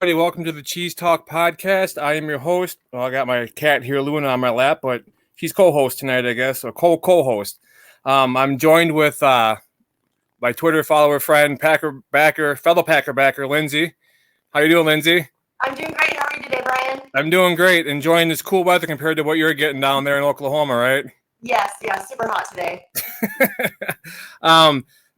everybody. Welcome to the Cheese Talk podcast. I am your host. Well, I got my cat here, Luna, on my lap, but she's co-host tonight, I guess, or co-host. I'm joined with my Twitter follower friend, fellow Packer backer, Lindsey. How you doing, Lindsey? I'm doing great. How are you today, Brian? I'm doing great. Enjoying this cool weather compared to what you're getting down there in Oklahoma, right? Yes, super hot today.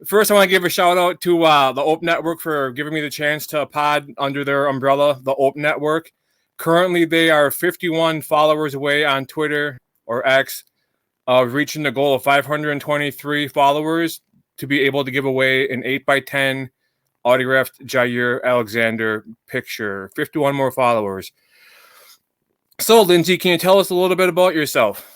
First, I want to give a shout out to the Ope Network for giving me the chance to pod under their umbrella, the Ope Network. Currently, they are 51 followers away on Twitter or X of reaching the goal of 523 followers to be able to give away an 8x10 autographed Jair Alexander picture. 51 more followers. So, Lindsey, can you tell us a little bit about yourself?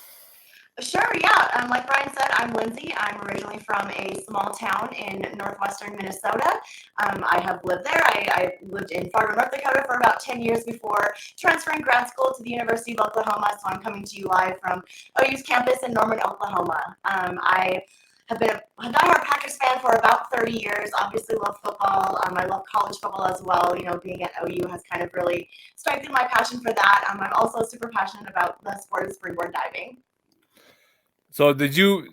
Sure, yeah. Like Brian said, I'm Lindsey. I'm originally from a small town in northwestern Minnesota. I have lived there. I lived in Fargo, North Dakota for about 10 years before transferring grad school to the University of Oklahoma. So I'm coming to you live from OU's campus in Norman, Oklahoma. I have been a diehard Packers fan for about 30 years. Obviously love football. I love college football as well. You know, being at OU has kind of really strengthened my passion for that. I'm also super passionate about the sport of springboard diving. So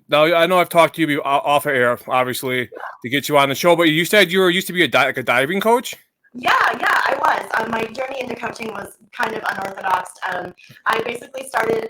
now I know I've talked to you off air, obviously, to get you on the show, but you said you used to be a diving coach? Yeah, I was. My journey into coaching was kind of unorthodox. I basically started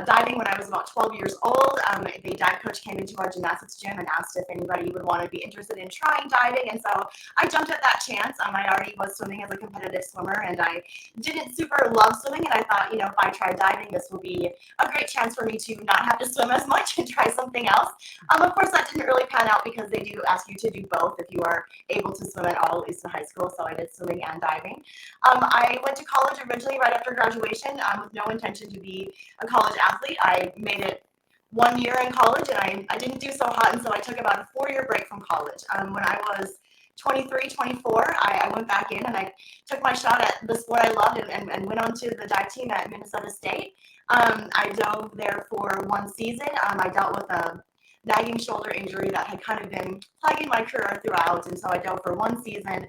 diving when I was about 12 years old. The dive coach came into our gymnastics gym and asked if anybody would want to be interested in trying diving, and so I jumped at that chance. I already was swimming as a competitive swimmer, and I didn't super love swimming, and I thought, if I try diving, this will be a great chance for me to not have to swim as much and try something else. Of course, that didn't really pan out because they do ask you to do both if you are able to swim at all, at least in high school, so I did swimming and diving. I went to college originally right after graduation with no intention to be a college athlete. I made it 1 year in college, and I didn't do so hot, and so I took about a 4-year break from college. When I was 23, 24, I went back in and I took my shot at the sport I loved and went on to the dive team at Minnesota State. I dove there for 1 season. I dealt with a nagging shoulder injury that had kind of been plaguing my career throughout, and so I dove for 1 season.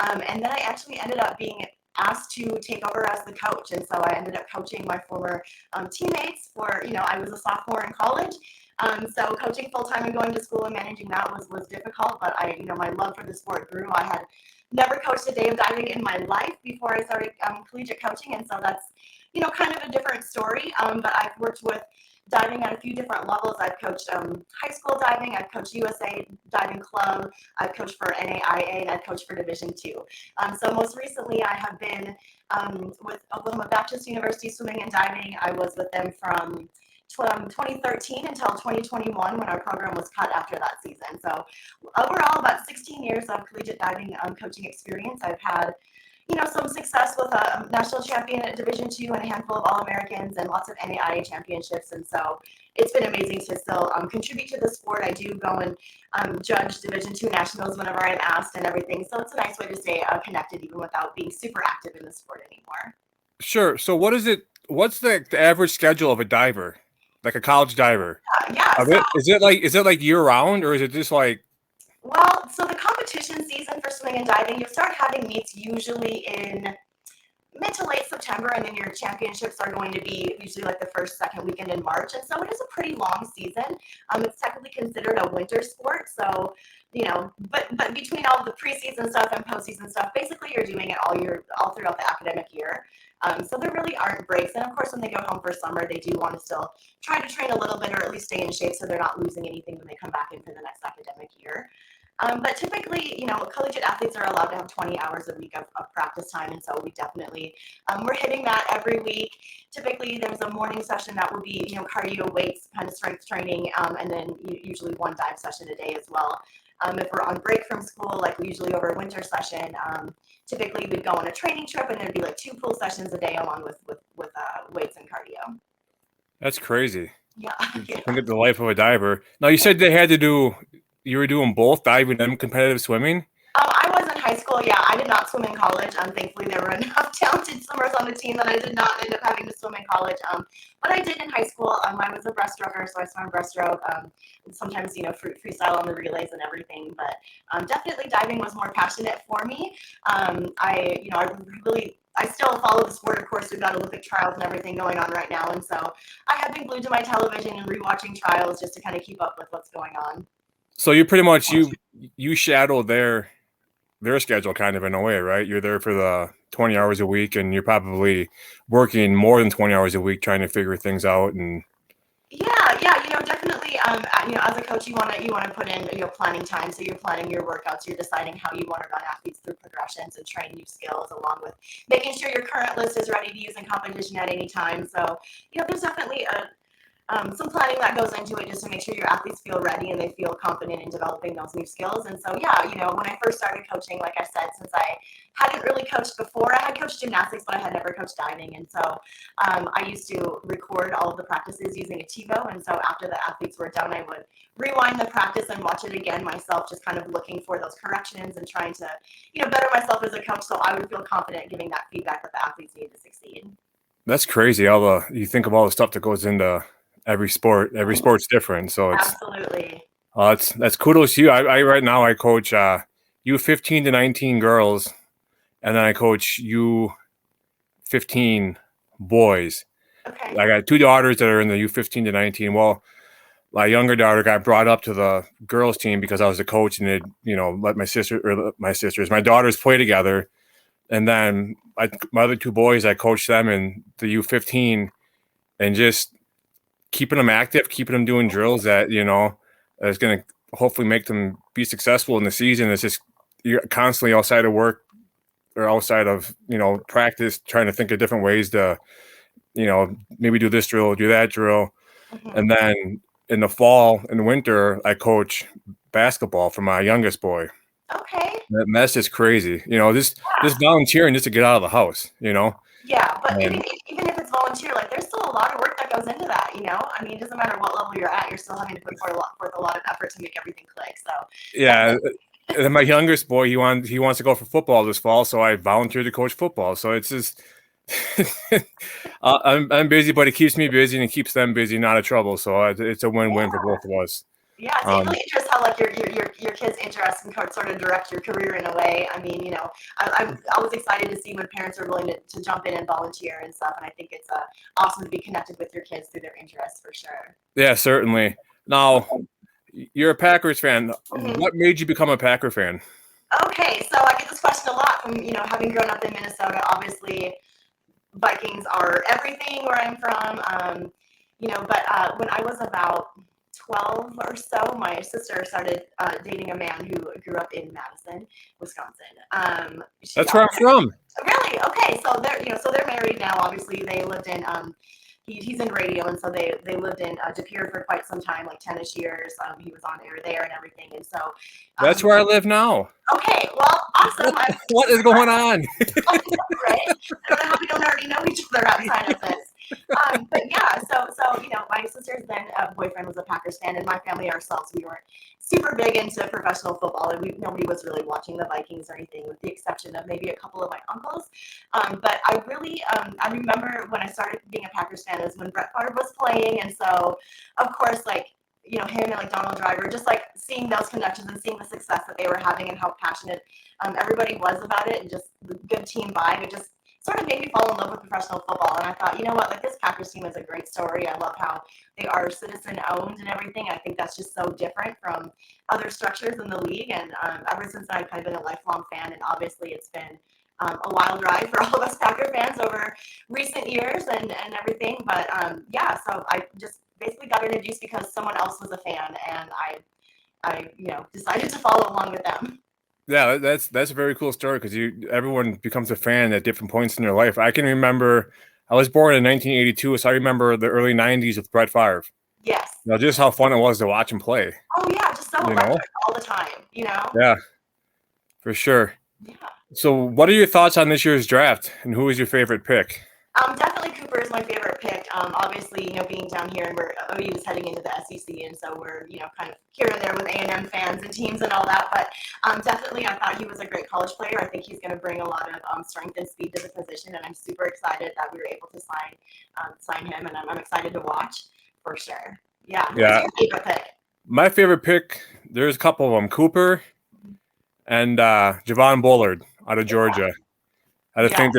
And then I actually ended up being asked to take over as the coach. And so I ended up coaching my former teammates for, I was a sophomore in college. So coaching full-time and going to school and managing that was difficult, but my love for the sport grew. I had never coached a day of diving in my life before I started collegiate coaching. And so that's, kind of a different story. But I've worked with diving at a few different levels. I've coached high school diving, I've coached USA Diving Club, I've coached for NAIA, and I've coached for Division II. So most recently I have been with Oklahoma Baptist University Swimming and Diving. I was with them from 2013 until 2021 when our program was cut after that season. So overall, about 16 years of collegiate diving coaching experience. I've had some success with a national champion at Division II and a handful of All-Americans and lots of NAIA championships. And so it's been amazing to still contribute to the sport. I do go and judge Division II nationals whenever I'm asked and everything. So it's a nice way to stay connected even without being super active in the sport anymore. Sure. So what's the average schedule of a diver, like a college diver? Yeah. Is it like year round, or is it just like? Well, so the competition season for swimming and diving, you'll start having meets usually in mid to late September, and then your championships are going to be usually like the second weekend in March. And so it is a pretty long season. It's technically considered a winter sport. So, but between all the preseason stuff and postseason stuff, basically you're doing it all throughout the academic year. So there really aren't breaks. And of course, when they go home for summer, they do want to still try to train a little bit or at least stay in shape so they're not losing anything when they come back in for the next academic year. But typically, collegiate athletes are allowed to have 20 hours a week of practice time. And so we definitely, we're hitting that every week. Typically, there's a morning session that will be, cardio, weights, kind of strength training, and then usually 1 dive session a day as well. If we're on break from school, like usually over a winter session, typically we'd go on a training trip and there'd be like 2 pool sessions a day along with weights and cardio. That's crazy. Yeah. Think of the life of a diver. Now you said you were doing both diving and competitive swimming. I was in high High school, yeah, I did not swim in college. Thankfully, there were enough talented swimmers on the team that I did not end up having to swim in college. But I did in high school. I was a breaststroker, so I swam breaststroke. Sometimes, freestyle on the relays and everything. But definitely diving was more passionate for me. I still follow the sport. Of course, we've got Olympic trials and everything going on right now. And so I have been glued to my television and rewatching trials just to kind of keep up with what's going on. So you pretty much you shadow their schedule kind of in a way, right? You're there for the 20 hours a week, and you're probably working more than 20 hours a week trying to figure things out. And definitely. As a coach, you want to put in planning time. So you're planning your workouts. You're deciding how you want to run athletes through progressions and train new skills, along with making sure your current list is ready to use in competition at any time. So there's definitely some planning that goes into it just to make sure your athletes feel ready and they feel confident in developing those new skills. And so, when I first started coaching, like I said, since I hadn't really coached before, I had coached gymnastics, but I had never coached diving. And so I used to record all of the practices using a TiVo. And so after the athletes were done, I would rewind the practice and watch it again myself, just kind of looking for those corrections and trying to, better myself as a coach so I would feel confident giving that feedback that the athletes need to succeed. That's crazy. You think of all the stuff that goes into every sport. Every sport's different, so it's absolutely. That's kudos to you. I right now I coach U15 to 19 girls, and then I coach U15 boys. Okay. I got 2 daughters that are in the U15 to 19. Well, my younger daughter got brought up to the girls team because I was the coach, and they let my daughters play together, and then my other 2 boys, I coached them in the U15, and just keeping them active, keeping them doing drills that is going to hopefully make them be successful in the season. It's just you're constantly outside of work or outside of practice, trying to think of different ways to maybe do this drill, do that drill. Mm-hmm. And then in the fall and winter, I coach basketball for my youngest boy. Okay. And that's just crazy. Just volunteering just to get out of the house. Yeah, but even if it's volunteer, like there's still a lot of work that goes into that, I mean, it doesn't matter what level you're at, you're still having to put forth a lot of effort to make everything click. So yeah, and my youngest boy, he wants to go for football this fall, so I volunteered to coach football. So it's just I'm busy, but it keeps me busy and it keeps them busy, not a trouble. So it's a win-win for both of us. Yeah, it's really interesting how like your kids' interests can sort of direct your career in a way. I mean, I was excited to see when parents are willing to jump in and volunteer and stuff, and I think it's awesome to be connected with your kids through their interests for sure. Yeah, certainly. Now, you're a Packers fan. Mm-hmm. What made you become a Packer fan? Okay, so I get this question a lot from having grown up in Minnesota. Obviously, Vikings are everything where I'm from. But when I was about 12 or so, my sister started dating a man who grew up in Madison, Wisconsin. That's where I'm from. Really? Okay. So they're married now. Obviously, they lived in he's in radio, and so they lived in De Pere for quite some time, like 10ish years. He was on air there and everything, and so that's where I live now. Okay. Well, awesome. What is going on? Right? I don't know how we don't already know each other outside of this. But yeah, so my sister's then boyfriend was a Packers fan, and my family ourselves, we weren't super big into professional football, and nobody was really watching the Vikings or anything, with the exception of maybe a couple of my uncles. But I really, I remember when I started being a Packers fan is when Brett Favre was playing, and so of course, like him and like Donald Driver, just like seeing those connections and seeing the success that they were having and how passionate everybody was about it, and just the good team vibe, it just sort of made me fall in love with professional football. And I thought, like this Packers team is a great story. I love how they are citizen owned and everything. I think that's just so different from other structures in the league. And ever since I've kind of been a lifelong fan, and obviously it's been a wild ride for all of us Packer fans over recent years and everything. But so I just basically got introduced because someone else was a fan, and I decided to follow along with them. Yeah, that's a very cool story, because everyone becomes a fan at different points in their life. I can remember I was born in 1982, so I remember the early 90s with Brett Favre. Yes. Just how fun it was to watch him play. Oh yeah, just so electric all the time. Yeah, for sure. Yeah. So, what are your thoughts on this year's draft, and who is your favorite pick? Definitely Cooper is my favorite pick. Obviously, being down here and we're OU is heading into the SEC, and so we're kind of here and there with A&M fans and teams and all that. But definitely, I thought he was a great college player. I think he's going to bring a lot of strength and speed to the position, and I'm super excited that we were able to sign him, and I'm excited to watch for sure. Yeah. Who's your favorite pick? My favorite pick, there's a couple of them, Cooper and Javon Bullard out of Georgia. I think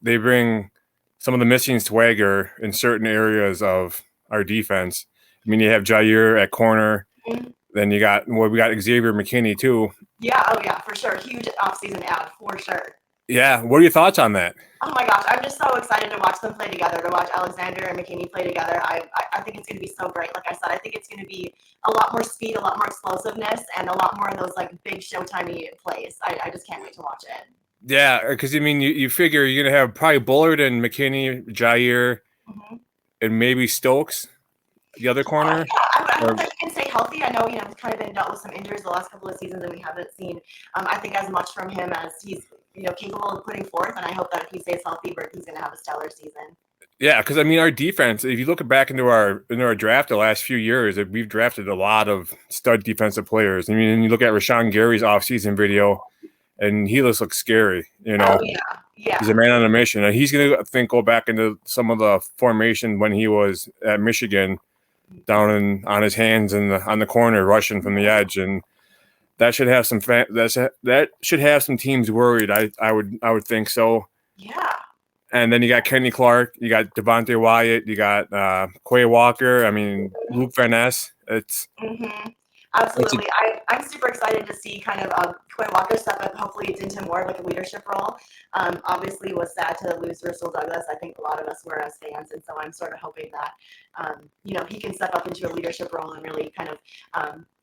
they bring some of the missing swagger in certain areas of our defense. I mean, you have Jair at corner. Mm-hmm. Then we got Xavier McKinney too. Yeah, oh yeah, for sure. Huge offseason ad, for sure. Yeah, what are your thoughts on that? Oh my gosh, I'm just so excited to watch them play together, to watch Alexander and McKinney play together. I think it's going to be so great. Like I said, I think it's going to be a lot more speed, a lot more explosiveness, and a lot more of those like big Showtime plays. I just can't wait to watch it. Yeah, because I mean, you figure you're going to have probably Bullard and McKinney, Jair, and maybe Stokes, the other corner. Yeah, I hope that he can stay healthy. I know, he's kind of been dealt with some injuries the last couple of seasons, and we haven't seen, I think, as much from him as he's capable of putting forth, and I hope that if he stays healthy, he's going to have a stellar season. Yeah, because I mean, our defense, if you look back into our draft the last few years, we've drafted a lot of stud defensive players. I mean, and you look at Rashawn Gary's offseason video, and he looks scary, Oh, yeah. He's a man on a mission. And he's going to, go back into some of the formation when he was at Michigan, down on his hands on the corner, rushing from the edge, and that should have some that should have some teams worried. I would think so. Yeah. And then you got Kenny Clark, you got Devontae Wyatt, you got Quay Walker. I mean, Luke Van Ness. It's absolutely. I'm super excited to see kind of Quay Walker step up. Hopefully, it's into more of like a leadership role. Obviously, it was sad to lose Russell Douglas. I think a lot of us were as fans, and so I'm sort of hoping that he can step up into a leadership role and really kind of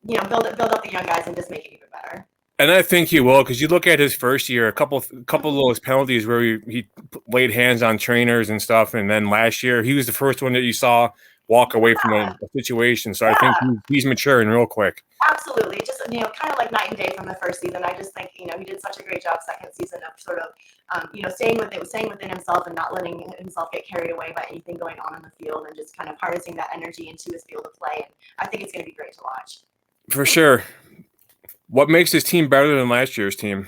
build up the young guys and just make it even better. And I think he will, because you look at his first year, a couple of those penalties where he laid hands on trainers and stuff, and then last year he was the first one that you saw walk away from a situation. So I think he's maturing real quick. Absolutely, just kind of like night and day from the first season. I just think he did such a great job second season of sort of staying within himself and not letting himself get carried away by anything going on in the field, and just kind of harnessing that energy into his field of play. And I think it's going to be great to watch. For sure. What makes this team better than last year's team?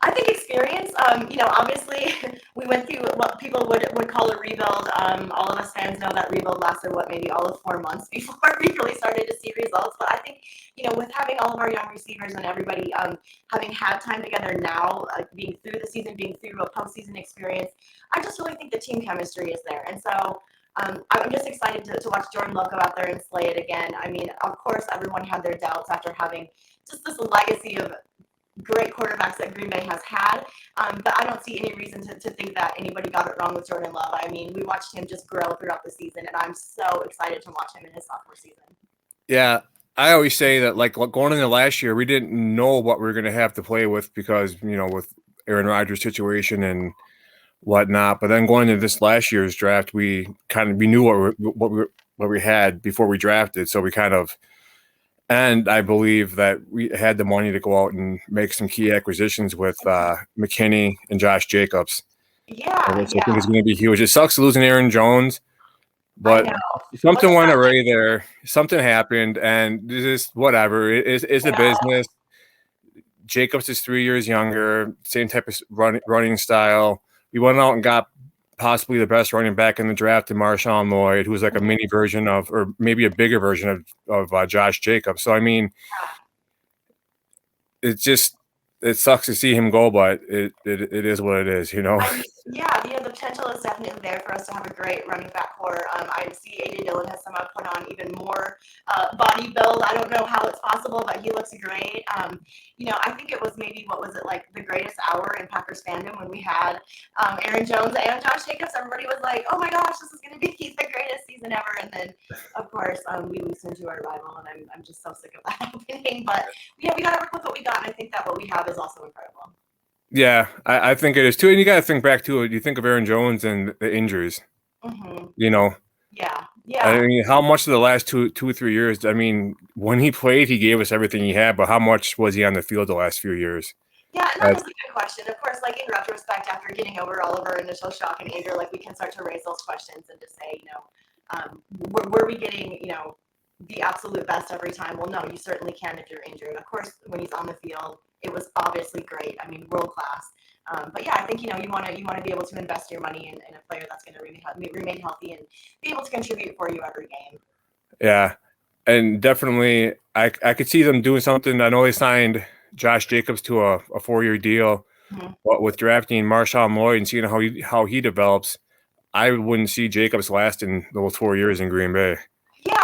I think experience. Obviously, we went through what people would call a rebuild. All of us fans know that rebuild lasted maybe all of 4 months before we really started to see results. But I think, with having all of our young receivers and everybody having had time together now, being through the season, being through a postseason experience, I just really think the team chemistry is there. And so I'm just excited to watch Jordan Love go out there and slay it again. I mean, of course, everyone had their doubts after having just this legacy of great quarterbacks that Green Bay has had, but I don't see any reason to think that anybody got it wrong with Jordan Love. I mean, we watched him just grow throughout the season, and I'm so excited to watch him in his sophomore season. Yeah, I always say that, like, going into last year, we didn't know what we were going to have to play with because, with Aaron Rodgers' situation and whatnot. But then going into this last year's draft, we knew what we had before we drafted, so we kind of. And I believe that we had the money to go out and make some key acquisitions with McKinney and Josh Jacobs. Yeah, which I think is going to be huge. It sucks losing Aaron Jones, but something went awry there. Something happened, and just whatever. It's a business. Jacobs is 3 years younger, same type of running style. We went out and got possibly the best running back in the draft in Marshawn Lloyd, who's like a mini version of, or maybe a bigger version of Josh Jacobs. So, I mean, it sucks to see him go, but it is what it is, The potential is definitely there for us to have a great running back core. I see A.J. Dillon has somehow put on even more body build. I don't know how it's possible, but he looks great. I think it was maybe, like the greatest hour in Packers fandom when we had Aaron Jones and Josh Jacobs. Everybody was like, oh my gosh, this is going to be the greatest season ever. And then, of course, we lose him to our rival, and I'm just so sick of that happening. But, we got to work with what we got, and I think that what we have is also incredible. Yeah, I think it is too. And you got to think back to it. You think of Aaron Jones and the injuries, Yeah. I mean, how much of the last 2 or 3 years, I mean, when he played, he gave us everything he had, but how much was he on the field the last few years? Yeah, and that is a good question. Of course, like in retrospect, after getting over all of our initial shock and anger, like we can start to raise those questions and just say, were we getting, the absolute best every time? Well, no, you certainly can if you're injured. Of course, when he's on the field, it was obviously great. I mean, world class. But yeah, I think you want to be able to invest your money in a player that's going to remain healthy and be able to contribute for you every game. Yeah, and definitely, I could see them doing something. I know they signed Josh Jacobs to a 4-year deal, but with drafting Marshawn Lloyd and seeing how he develops, I wouldn't see Jacobs lasting those 4 years in Green Bay. Yeah,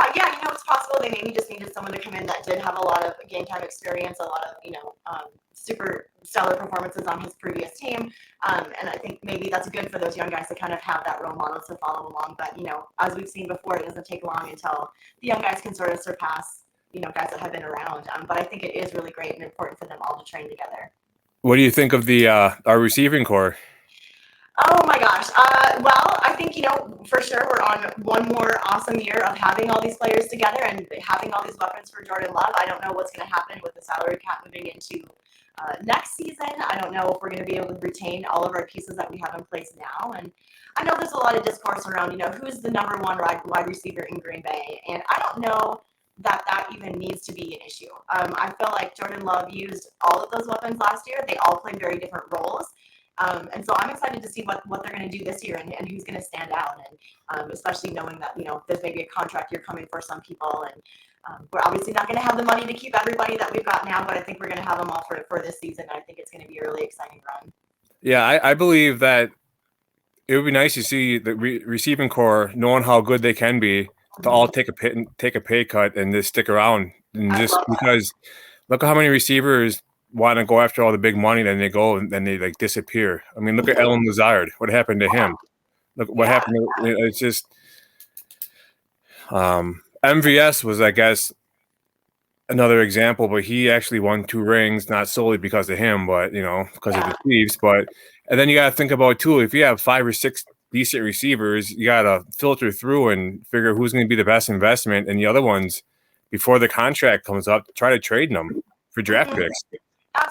it's possible they maybe just needed someone to come in that did have a lot of game time experience, a lot of, super stellar performances on his previous team. And I think maybe that's good for those young guys to kind of have that role model to follow along. But, as we've seen before, it doesn't take long until the young guys can sort of surpass, guys that have been around. But I think it is really great and important for them all to train together. What do you think of our receiving core? Oh my gosh. Well, I think, for sure we're on one more awesome year of having all these players together and having all these weapons for Jordan Love. I don't know what's going to happen with the salary cap moving into next season. I don't know if we're going to be able to retain all of our pieces that we have in place now. And I know there's a lot of discourse around, who's the number one wide receiver in Green Bay. And I don't know that even needs to be an issue. I feel like Jordan Love used all of those weapons last year. They all played very different roles. And so I'm excited to see what they're going to do this year and who's going to stand out. And especially knowing that, there's maybe a contract year coming for some people. And we're obviously not going to have the money to keep everybody that we've got now, but I think we're going to have them all for this season. I think it's going to be a really exciting run. Yeah, I believe that it would be nice to see the receiving core, knowing how good they can be, to all take a pay cut and just stick around. And just because look at how many receivers want to go after all the big money, then they go and then they like disappear. I mean, look at Ellen Lazard. What happened to him? Look what happened. It's just MVS was, I guess, another example, but he actually won 2 rings, not solely because of him, but because of the Chiefs. But and then you got to think about too, if you have 5 or 6 decent receivers, you got to filter through and figure who's going to be the best investment, and the other ones before the contract comes up, try to trade them for draft picks.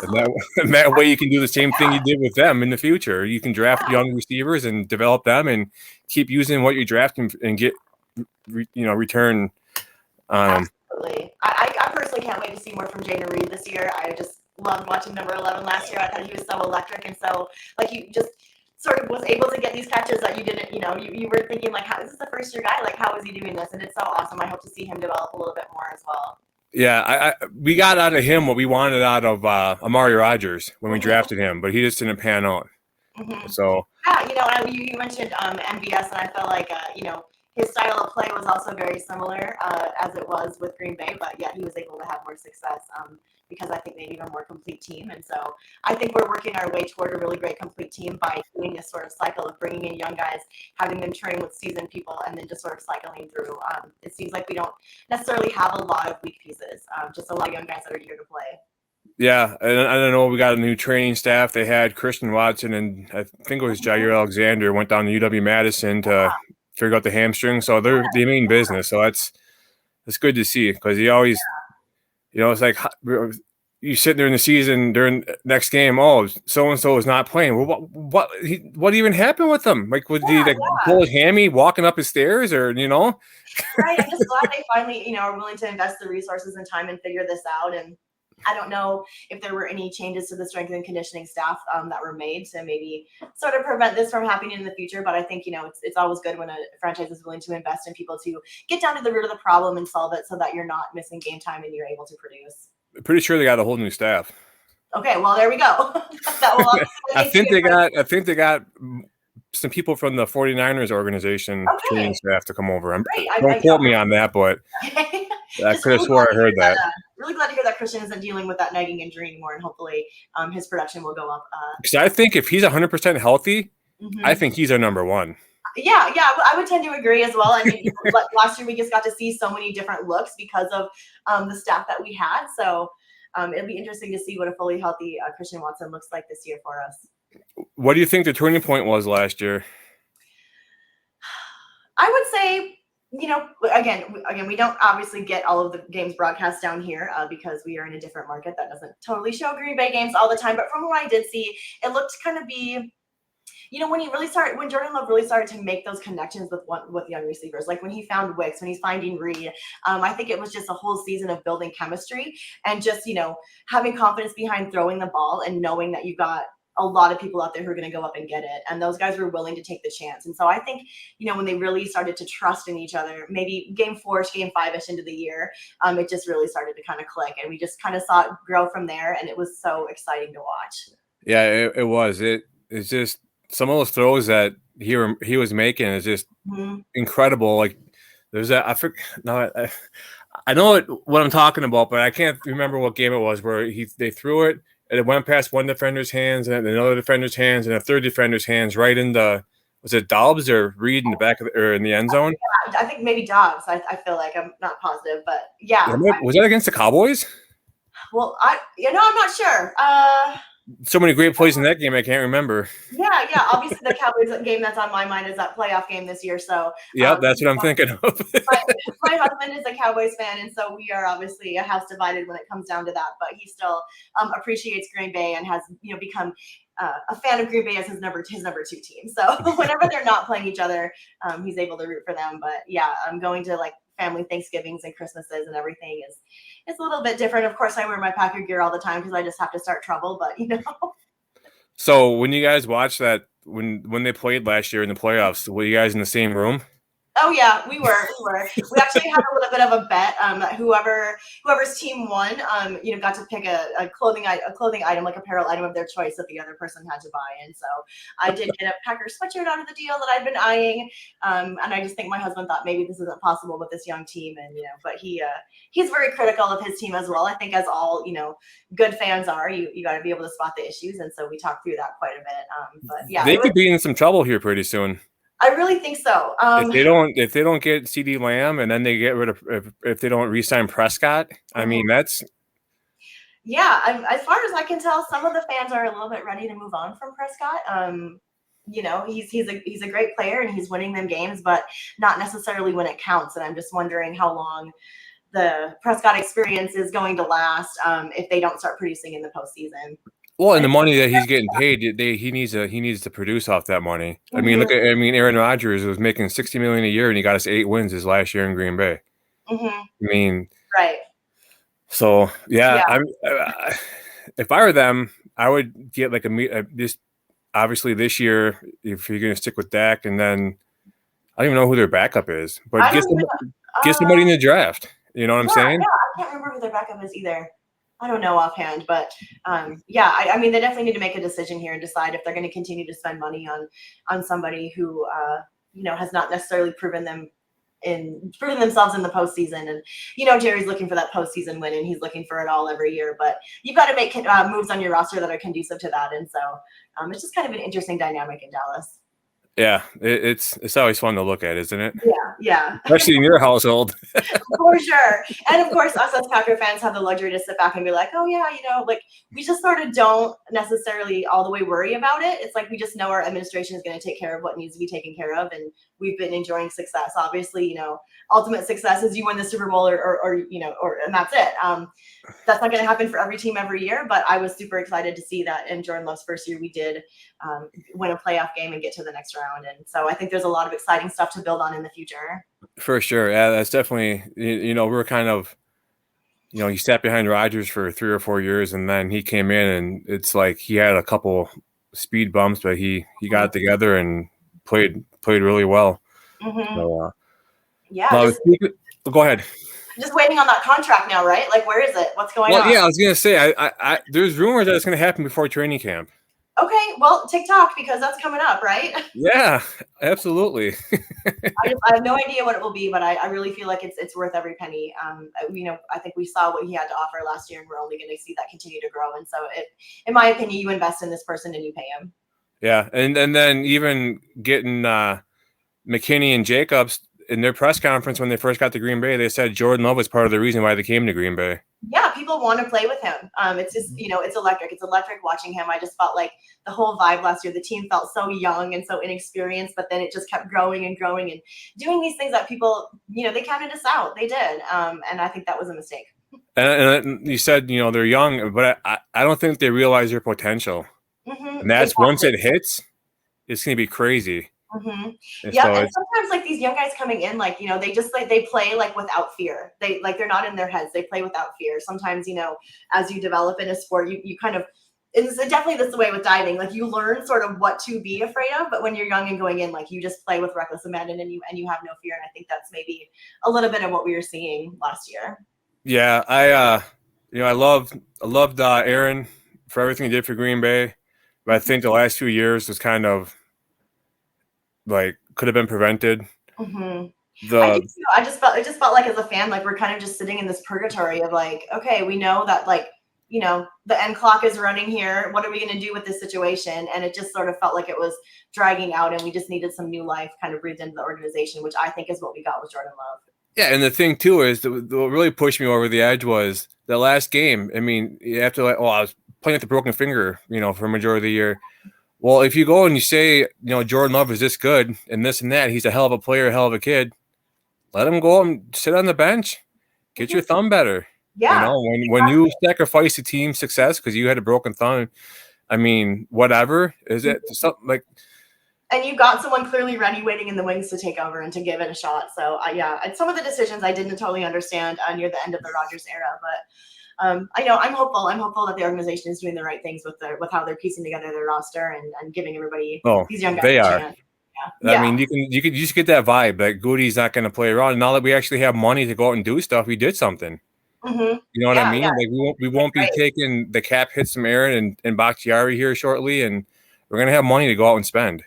And that way you can do the same thing you did with them in the future. You can draft young receivers and develop them and keep using what you're drafting and get, return on them. Absolutely. I personally can't wait to see more from Jayden Reed this year. I just loved watching number 11 last year. I thought he was so electric. And so, you just sort of was able to get these catches that you didn't, you were thinking, how is this a first-year guy? How is he doing this? And it's so awesome. I hope to see him develop a little bit more as well. Yeah, we got out of him what we wanted out of Amari Rodgers when we drafted him, but he just didn't pan out. So yeah, you mentioned MVS, and I felt like his style of play was also very similar as it was with Green Bay, but yeah, he was able to have more success because I think they need a more complete team. And so I think we're working our way toward a really great complete team by doing this sort of cycle of bringing in young guys, having them train with seasoned people, and then just sort of cycling through. It seems like we don't necessarily have a lot of weak pieces, just a lot of young guys that are here to play. Yeah, and I don't know, we got a new training staff. They had Christian Watson and I think it was Jair Alexander went down to UW-Madison to figure out the hamstring. So they mean business. So it's good to see because he always, it's like you sit there in the season during next game. Oh, so and so is not playing. Well, what even happened with him? Did he pull his hammy walking up his stairs, or Right. I'm just glad they finally are willing to invest the resources and time and figure this out. And I don't know if there were any changes to the strength and conditioning staff that were made to maybe sort of prevent this from happening in the future. But I think, it's always good when a franchise is willing to invest in people to get down to the root of the problem and solve it so that you're not missing game time and you're able to produce. I'm pretty sure they got a whole new staff. Okay, well, there we go. I think they got some people from the 49ers organization training staff to come over. Don't quote me on that, but I could have swore I heard that. Really glad to hear that Christian isn't dealing with that nagging injury anymore, and hopefully his production will go up. Because I think if he's 100% healthy, I think he's our number one. Yeah, I would tend to agree as well. I mean, last year we just got to see so many different looks because of the staff that we had. So it'll be interesting to see what a fully healthy Christian Watson looks like this year for us. What do you think the turning point was last year? I would say Again, we don't obviously get all of the games broadcast down here because we are in a different market that doesn't totally show Green Bay games all the time. But from what I did see, it looked to kind of be, when Jordan Love really started to make those connections with young receivers, like when he found Wicks, when he's finding Reed, I think it was just a whole season of building chemistry and just, having confidence behind throwing the ball and knowing that you've got a lot of people out there who are going to go up and get it. And those guys were willing to take the chance. And so I think, when they really started to trust in each other, maybe game 4-ish, game 5-ish into the year, it just really started to kind of click. And we just kind of saw it grow from there. And it was so exciting to watch. Yeah, it was. It's just some of those throws that he was making is just incredible. Like there's that I know what I'm talking about, but I can't remember what game it was where they threw it and it went past one defender's hands and another defender's hands and a third defender's hands right in the, was it Dobbs or Reed in the back of or in the end zone? Yeah, I think maybe Dobbs. I feel like I'm not positive, but yeah. Was that against the Cowboys? Well, I'm not sure. So many great plays in that game, I can't remember. Yeah. Obviously, the Cowboys game that's on my mind is that playoff game this year. So yeah, that's what I'm thinking of. my husband is a Cowboys fan, and so we are obviously a house divided when it comes down to that. But he still appreciates Green Bay and has become a fan of Green Bay as his number 2 team. So whenever they're not playing each other, he's able to root for them. But yeah, I'm going to like family Thanksgivings and Christmases and everything is a little bit different. Of course, I wear my Packer gear all the time because I just have to start trouble. But So when you guys watched that, when they played last year in the playoffs, were you guys in the same room? Oh yeah, we were. We actually had a little bit of a bet that whoever's team won, got to pick a clothing item, like apparel item of their choice that the other person had to buy. And so I did get a Packer sweatshirt out of the deal that I've been eyeing. And I just think my husband thought maybe this isn't possible with this young team, and but he's very critical of his team as well. I think as all good fans are, you got to be able to spot the issues, and so we talked through that quite a bit. But yeah, they could be in some trouble here pretty soon. I really think so. If they don't get CD Lamb and then they get rid of if they don't re-sign Prescott, I mean that's. Yeah, as far as I can tell, some of the fans are a little bit ready to move on from Prescott. He's a great player and he's winning them games, but not necessarily when it counts. And I'm just wondering how long the Prescott experience is going to last if they don't start producing in the postseason. Well, and the money that he's getting paid, he needs to produce off that money. I mean, Aaron Rodgers was making $60 million a year, and he got us 8 wins his last year in Green Bay. I mean, right. So yeah. If I were them, I would get like this. Obviously, this year, if you're going to stick with Dak, and then I don't even know who their backup is, but get somebody in the draft. You know what I'm saying? Yeah, I can't remember who their backup is either. I don't know offhand, but I mean, they definitely need to make a decision here and decide if they're going to continue to spend money on somebody who, has not necessarily proven themselves in the postseason. And, Jerry's looking for that postseason win and he's looking for it all every year, but you've got to make moves on your roster that are conducive to that. And so it's just kind of an interesting dynamic in Dallas. Yeah, it's always fun to look at, isn't it? Yeah. Especially in your household. For sure. And of course, us as Packer fans have the luxury to sit back and be like, oh yeah, we just sort of don't necessarily all the way worry about it. It's like we just know our administration is going to take care of what needs to be taken care of, and we've been enjoying success. Obviously, ultimate success is you win the Super Bowl or and that's it. That's not going to happen for every team every year, but I was super excited to see that in Jordan Love's first year we did win a playoff game and get to the next round. And so I think there's a lot of exciting stuff to build on in the future. For sure. Yeah, that's definitely, we're kind of, he sat behind Rodgers for 3 or 4 years, and then he came in and it's like he had a couple speed bumps, but he got it together and played really well. So, go ahead. Just waiting on that contract now, right? Like, where is it? What's going on? Yeah, I was going to say, I there's rumors that it's going to happen before training camp. Okay, well, TikTok, because that's coming up, right? Yeah, absolutely. I have no idea what it will be, but I really feel like it's worth every penny. I think we saw what he had to offer last year, and we're only going to see that continue to grow. And so, in my opinion, you invest in this person and you pay him. Yeah, and then even getting McKinney and Jacobs in their press conference when they first got to Green Bay, they said Jordan Love was part of the reason why they came to Green Bay. Yeah, people want to play with him. It's just, it's electric. It's electric watching him. I just felt like the whole vibe last year, the team felt so young and so inexperienced, but then it just kept growing and growing and doing these things that people, they counted us out. They did. And I think that was a mistake. And you said, they're young, but I don't think they realize their potential. Mm-hmm. And that's Exactly. once it hits, it's going to be crazy. Mm-hmm. And Yeah, so and sometimes like these young guys coming in, like they just they play like without fear. They're not in their heads. They play without fear. Sometimes as you develop in a sport, you kind of it's definitely this way with diving. Like you learn sort of what to be afraid of, but when you're young and going in, like you just play with reckless abandon and you have no fear. And I think that's maybe a little bit of what we were seeing last year. yeah, I loved Aaron for everything he did for Green Bay, but I think the last few years was kind of like could have been prevented. Mm-hmm. I do too. It just felt like as a fan, like we're kind of just sitting in this purgatory of like, okay, we know that like, the end clock is running here. What are we going to do with this situation? And it just sort of felt like it was dragging out and we just needed some new life kind of breathed into the organization, which I think is what we got with Jordan Love. Yeah, and the thing too is what really pushed me over the edge was the last game. I mean, you have to I was playing with a broken finger, for a majority of the year. Well, if you go and you say, Jordan Love is this good and this and that, he's a hell of a player, a hell of a kid. Let him go and sit on the bench. Get your thumb better. Yeah. When you sacrifice the team's success because you had a broken thumb, I mean, whatever is it something like. And you got someone clearly ready, waiting in the wings to take over and to give it a shot. So some of the decisions I didn't totally understand near the end of the Rodgers era, but I'm hopeful. I'm hopeful that the organization is doing the right things with how they're piecing together their roster and giving everybody these young guys a chance. Yeah. I mean, you could just get that vibe that Goody's not going to play around. Now that we actually have money to go out and do stuff, we did something. Mm-hmm. You know what I mean? Yeah. Like we won't be taking the cap hits from Aaron and Bakhtiari here shortly, and we're going to have money to go out and spend.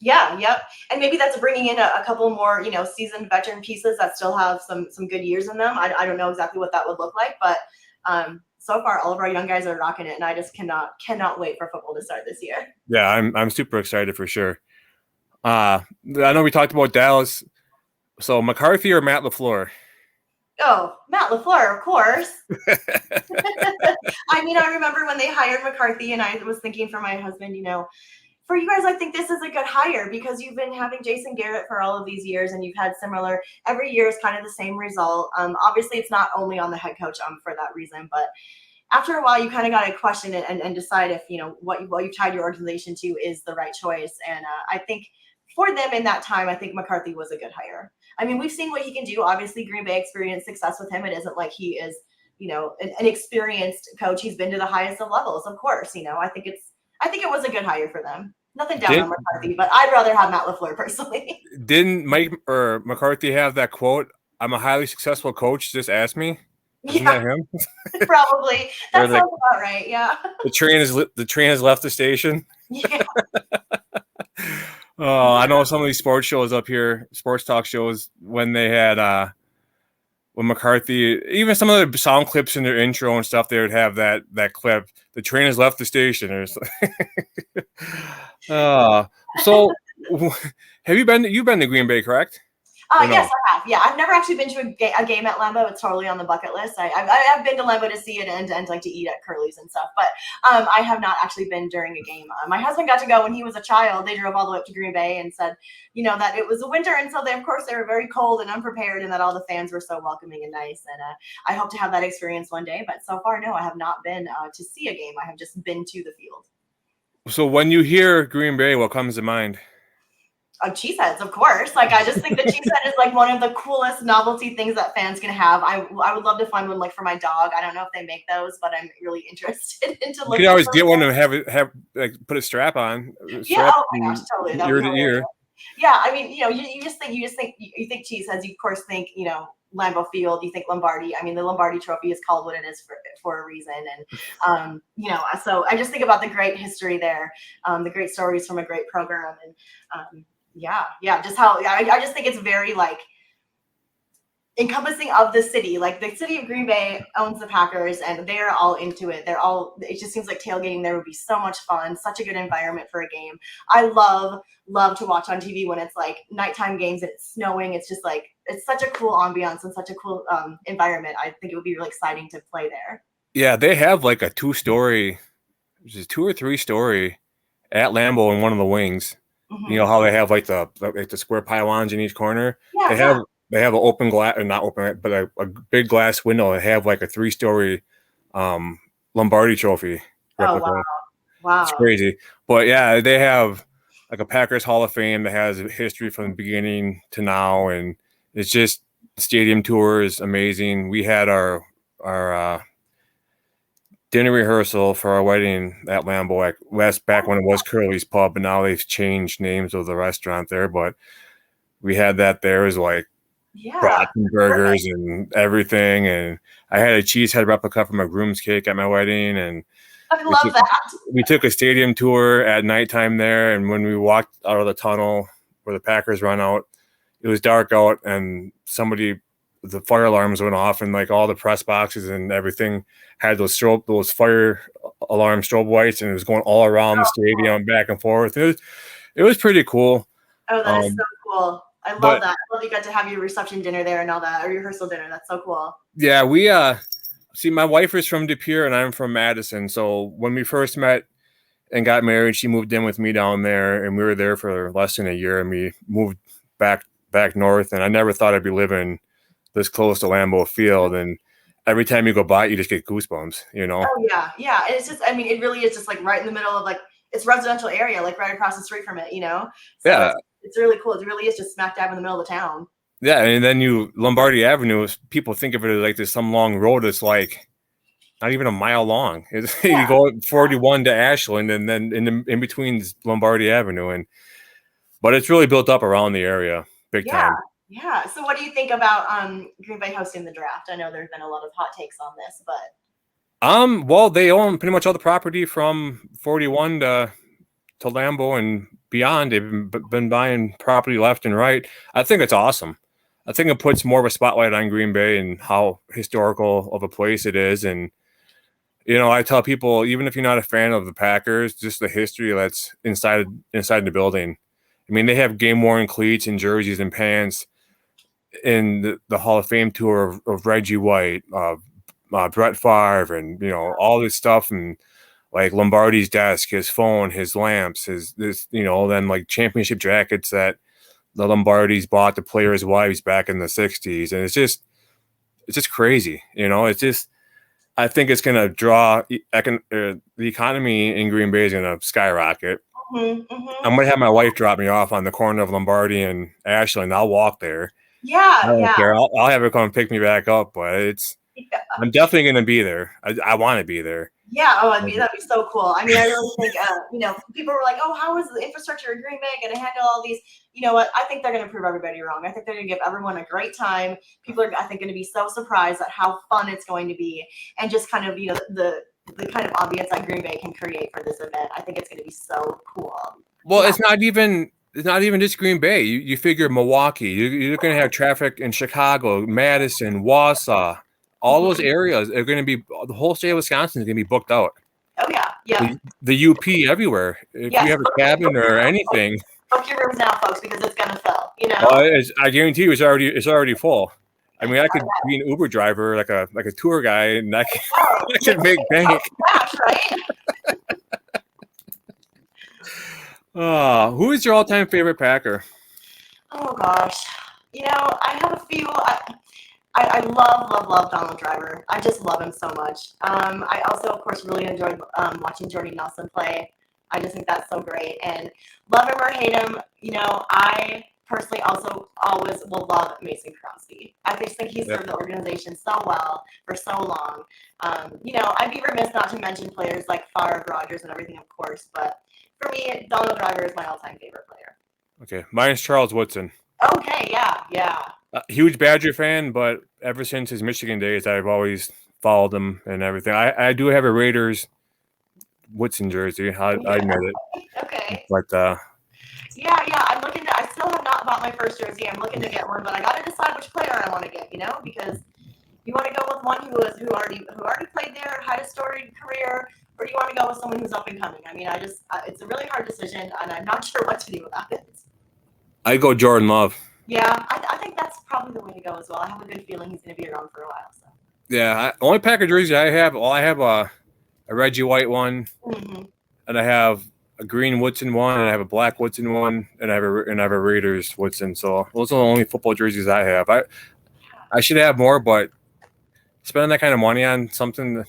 Yeah, yep. And maybe that's bringing in a couple more, seasoned veteran pieces that still have some good years in them. I don't know exactly what that would look like, but so far all of our young guys are rocking it, and I just cannot wait for football to start this year. Yeah, I'm super excited for sure. I know we talked about Dallas. So McCarthy or Matt LaFleur? Oh, Matt LaFleur, of course. I mean, I remember when they hired McCarthy, and I was thinking for my husband, for you guys, I think this is a good hire because you've been having Jason Garrett for all of these years, and you've had similar. Every year is kind of the same result. Obviously, it's not only on the head coach for that reason, but after a while, you kind of got to question it and decide if what you've tied your organization to is the right choice. And I think for them in that time, I think McCarthy was a good hire. I mean, we've seen what he can do. Obviously, Green Bay experienced success with him. It isn't like he is, an experienced coach. He's been to the highest of levels, of course. I think it was a good hire for them. Nothing down on McCarthy, but I'd rather have Matt LaFleur personally. Didn't Mike or McCarthy have that quote? "I'm a highly successful coach. Just ask me." Isn't that him? Probably. That sounds about right. Yeah. The train has left the station. Yeah. Oh, I know some of these sports shows up here, sports talk shows, when they had when McCarthy, even some of the sound clips in their intro and stuff, they would have that clip. The train has left the station. So have you've been to Green Bay, correct? Yes, I have. Yeah, I've never actually been to a game at Lambeau. It's totally on the bucket list. I've been to Lambeau to see it and like to eat at Curly's and stuff, but I have not actually been during a game. My husband got to go when he was a child. They drove all the way up to Green Bay and said, that it was a winter, and so of course they were very cold and unprepared, and that all the fans were so welcoming and nice. And I hope to have that experience one day. But so far, no, I have not been to see a game. I have just been to the field. So when you hear Green Bay, what comes to mind? Cheeseheads, of course. Like, I just think the cheesehead is like one of the coolest novelty things that fans can have. I would love to find one like for my dog. I don't know if they make those, but I'm really interested into looking. You can always get one and have like put a strap on. Yeah. Oh my gosh, totally. Ear to ear. Yeah. I mean, you think cheeseheads. You of course think Lambeau Field. You think Lombardi. I mean, the Lombardi Trophy is called what it is for a reason. And so I just think about the great history there, the great stories from a great program, and just how I just think it's very like encompassing of the city. Like the city of Green Bay owns the Packers, and they're all into it. It just seems like tailgating there would be so much fun, such a good environment for a game. I love to watch on TV when it's like nighttime games and it's snowing. It's just like, it's such a cool ambiance and such a cool environment. I think it would be really exciting to play there. Yeah, they have like a 2-story, just 2 or 3-story at Lambeau in one of the wings. Mm-hmm. You know how they have like the square pylons in each corner? Yeah, They have an open glass, or not open, but a big glass window. They have like a 3-story Lombardi trophy replica. Oh, wow. It's crazy. But yeah, they have like a Packers Hall of Fame that has history from the beginning to now, and it's just stadium tour is amazing. We had our dinner rehearsal for our wedding at Lambeau back when it was Curly's Pub, but now they've changed names of the restaurant there. But we had that there. It was like brats and burgers and everything, and I had a cheesehead replica from a groom's cake at my wedding, and I love that. We took a stadium tour at nighttime there, and when we walked out of the tunnel where the Packers run out, it was dark out, and the fire alarms went off, and like all the press boxes and everything had those fire alarm strobe lights, and it was going all around the stadium, back and forth. It was pretty cool. Oh, that is so cool. I love that. I love you got to have your reception dinner there and all that, or rehearsal dinner. That's so cool. Yeah, we see, my wife is from De Pere and I'm from Madison. So when we first met and got married, she moved in with me down there, and we were there for less than a year, and we moved back north. And I never thought I'd be living this close to Lambeau Field. And every time you go by, you just get goosebumps, you know? Oh yeah. Yeah. And it's just, I mean, it really is just like right in the middle of like, it's residential area, like right across the street from it, you know? So yeah. It's really cool. It really is just smack dab in the middle of the town. Yeah, and then Lombardi Avenue, people think of it as like this some long road. It's like not even a mile long. You go 41 to Ashland, and then in between is Lombardi Avenue, but it's really built up around the area, big time. Yeah. So what do you think about Green Bay hosting the draft? I know there's been a lot of hot takes on this, but well, they own pretty much all the property from 41 to Lambeau and beyond. They've been buying property left and right. I think it's awesome. I think it puts more of a spotlight on Green Bay and how historical of a place it is. And, you know, I tell people, even if you're not a fan of the Packers, just the history that's inside the building. I mean, they have game-worn cleats and jerseys and pants in the Hall of Fame tour of Reggie White, Brett Favre, and, you know, all this stuff, and like Lombardi's desk, his phone, his lamps, then like championship jackets that the Lombardis bought the players' wives back in the 60s. And it's just crazy. You know, I think it's going to draw the economy in Green Bay is going to skyrocket. I'm going to have my wife drop me off on the corner of Lombardi and Ashland. I'll walk there. Yeah. I don't care. I'll have her come pick me back up, but I'm definitely going to be there. I want to be there. Yeah. Oh, I mean, that'd be so cool. I mean, I really think, people were like, oh, how is the infrastructure of Green Bay going to handle all these? You know what? I think they're going to prove everybody wrong. I think they're going to give everyone a great time. People are, I think, going to be so surprised at how fun it's going to be, and just kind of, the kind of ambience that Green Bay can create for this event. I think it's going to be so cool. Well, it's not even just Green Bay. You figure Milwaukee. You're going to have traffic in Chicago, Madison, Wausau. All those areas are going to be, the whole state of Wisconsin is going to be booked out. Oh, yeah. Yeah. The UP everywhere. If you have a cabin or anything. Book your rooms now, folks, because it's going to fill, you know? I guarantee you it's already full. I mean, I could be an Uber driver, like a tour guy, and I can make bank. Right? Who is your all-time favorite Packer? Oh, gosh. I have a few. I love Donald Driver. I just love him so much. I also, of course, really enjoyed watching Jordy Nelson play. I just think that's so great. And love him or hate him, I personally also always will love Mason Crosby. I just think he served the organization so well for so long. I'd be remiss not to mention players like Favre, Rodgers, and everything, of course. But for me, Donald Driver is my all-time favorite player. Okay, mine's Charles Woodson. Okay, yeah. Huge Badger fan, but ever since his Michigan days, I've always followed him and everything. I do have a Raiders Woodson jersey. I admit it. Okay. But yeah. I'm looking. I still have not not bought my first jersey. I'm looking to get one, but I got to decide which player I want to get. Because you want to go with one who already played there, had a storied career, or do you want to go with someone who's up and coming? I mean, it's a really hard decision, and I'm not sure what to do about it. I go Jordan Love. Yeah, I think that's probably the way to go as well. I have a good feeling he's going to be around for a while. So. Yeah, only Packer jersey I have. Well, I have a Reggie White one, and I have a green Woodson one, and I have a black Woodson one, and I have a Raiders Woodson. So those are the only football jerseys I have. I should have more, but spending that kind of money on something,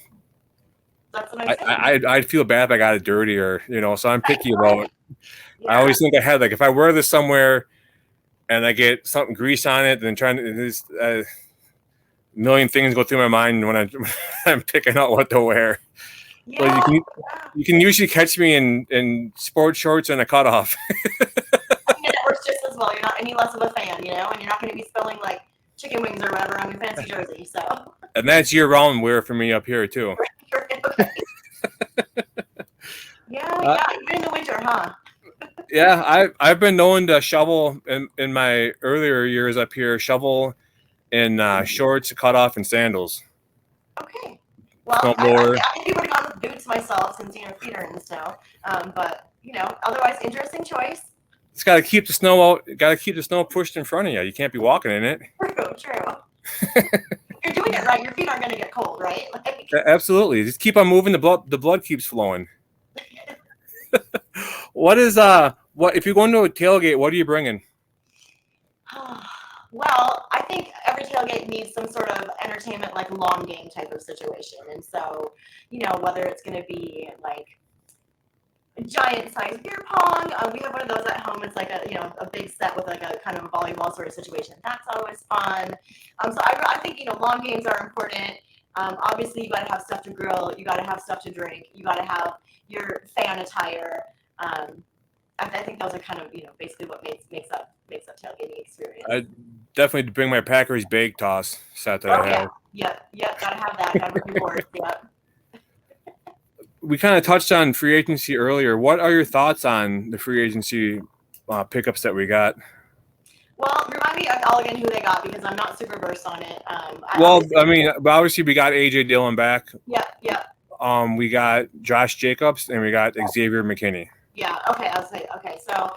that's what I'm saying. I'd feel bad if I got it dirty or so I'm picky about it. Yeah. I always think ahead, like if I wear this somewhere and I get something grease on it, then there's a million things go through my mind when I'm picking out what to wear. Yeah, you can usually catch me in sports shorts and a cutoff. I mean, it works just as well. You're not any less of a fan, and you're not going to be spilling like chicken wings or whatever on your fancy jersey. So. And that's year-round wear for me up here too. Okay. Yeah, even in the winter, huh? Yeah, I've been known to shovel in my earlier years up here, shovel in shorts, cutoff, and sandals. Okay. Well, I think you would have gone with boots myself since feet are in the snow. But otherwise, interesting choice. It's got to keep the snow out. Got to keep the snow pushed in front of you. You can't be walking in it. True. You're doing it right. Your feet aren't going to get cold, right? Absolutely. Just keep on moving. The blood keeps flowing. What if you're going to a tailgate, what are you bringing? Well, I think every tailgate needs some sort of entertainment, like long game type of situation. And so, whether it's going to be like a giant sized beer pong, we have one of those at home. It's like a big set with like a kind of a volleyball sort of situation. That's always fun. So I think, long games are important. Obviously, you got to have stuff to grill. You got to have stuff to drink. You got to have your fan attire. I think those are kind of basically what makes up tailgating experience. I definitely bring my Packers bake toss set that I have. Yep, gotta have that. Gotta bring your board. Yep. We kind of touched on free agency earlier. What are your thoughts on the free agency pickups that we got? Well, remind me all again who they got because I'm not super versed on it. Obviously we got AJ Dillon back. Yep. We got Josh Jacobs and we got Xavier McKinney. Yeah, okay, okay. So,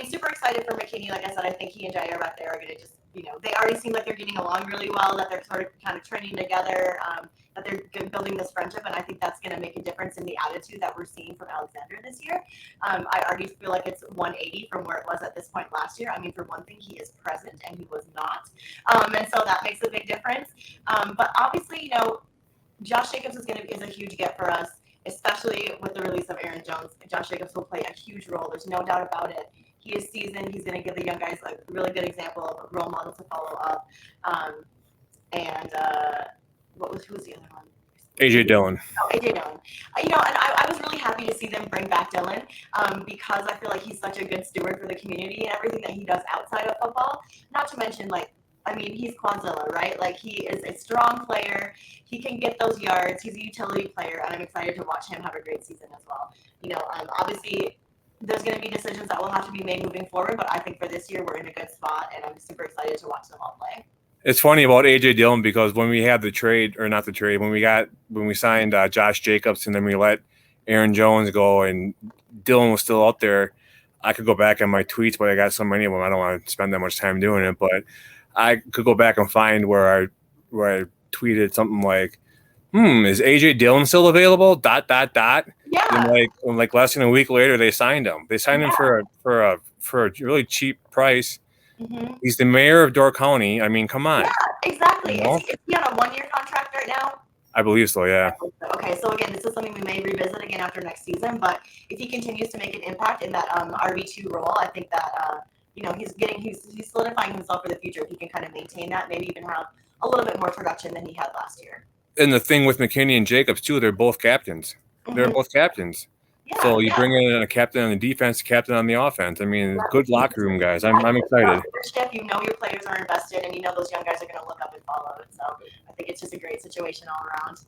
super excited for McKinney. Like I said, I think he and Jair back there are going to just, they already seem like they're getting along really well, that they're sort of kind of training together, that they're building this friendship, and I think that's going to make a difference in the attitude that we're seeing from Alexander this year. I already feel like it's 180 from where it was at this point last year. For one thing, he is present, and he was not, and so that makes a big difference. But obviously, Josh Jacobs is a huge get for us, especially with the release of Aaron Jones. Josh Jacobs will play a huge role. There's no doubt about it. He is seasoned. He's going to give the young guys a really good example of a role model to follow up. Who was the other one? AJ Dillon. Oh, AJ Dillon. And I was really happy to see them bring back Dillon because I feel like he's such a good steward for the community and everything that he does outside of football. Not to mention, he's Quadzilla, right? He is a strong player. He can get those yards. He's a utility player, and I'm excited to watch him have a great season as well. Obviously, there's going to be decisions that will have to be made moving forward, but I think for this year, we're in a good spot, and I'm super excited to watch them all play. It's funny about AJ Dillon because when we had when we signed Josh Jacobs and then we let Aaron Jones go and Dillon was still out there, I could go back on my tweets, but I got so many of them. I don't want to spend that much time doing it, but I could go back and find where I tweeted something like, is AJ Dillon still available? ... Yeah. And less than a week later, they signed him. They signed him for a really cheap price. Mm-hmm. He's the mayor of Door County. Come on. Yeah, exactly. Is he on a 1-year contract right now? I believe so, yeah. Okay, so again, this is something we may revisit again after next season, but if he continues to make an impact in that RB2 role, I think that he's solidifying himself for the future. If he can kind of maintain that, maybe even have a little bit more production than he had last year. And the thing with McKinney and Jacobs too, they're both captains. Mm-hmm. They're both captains. Yeah, so you bring in a captain on the defense, captain on the offense. Good locker room guys. I'm excited. Your players are invested, and those young guys are going to look up and follow. So I think it's just a great situation all around.